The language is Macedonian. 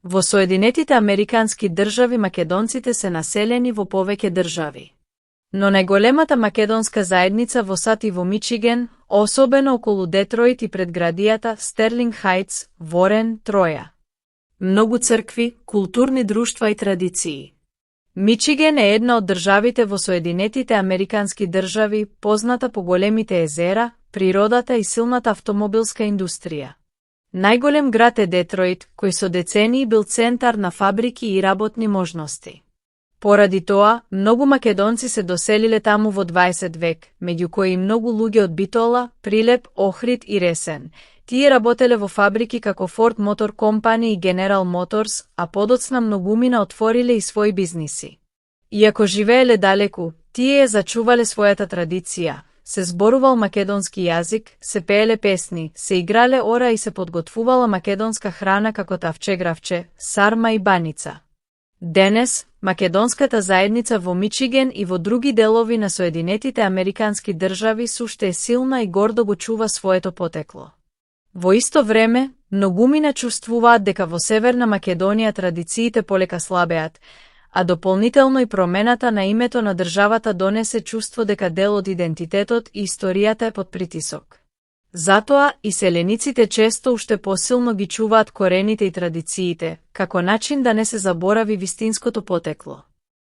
Во Соединетите Американски држави македонците се населени во повеќе држави. Но најголемата македонска заедница во САД и во Мичиген, особено околу Детройт и предградијата Стерлинг Хајтс, Ворен, Троја. Многу цркви, културни друштва и традиции. Мичиген е една од државите во Соединетите Американски држави, позната по големите езера, природата и силната автомобилска индустрија. Најголем град е Детройт, кој со децении бил центар на фабрики и работни можности. Поради тоа, многу македонци се доселиле таму во 20 век, меѓу кои многу луѓе од Битола, Прилеп, Охрид и Ресен. Тие работеле во фабрики како Ford Motor Company и General Motors, а подоцна многумина отвориле и своји бизниси. Иако живееле далеку, тие зачувале својата традиција, се зборувал македонски јазик, се пееле песни, се играле ора и се подготвувала македонска храна како тавче-гравче, сарма и баница. Денес, македонската заедница во Мичиген и во други делови на Соединетите Американски држави суште е силна и гордо го чува своето потекло. Во исто време, многумина чувствуваат дека во Северна Македонија традициите полека слабеат, а дополнително и промената на името на државата донесе чувство дека дел од идентитетот и историјата е под притисок. Затоа и селениците често уште посилно ги чуваат корените и традициите, како начин да не се заборави вистинското потекло.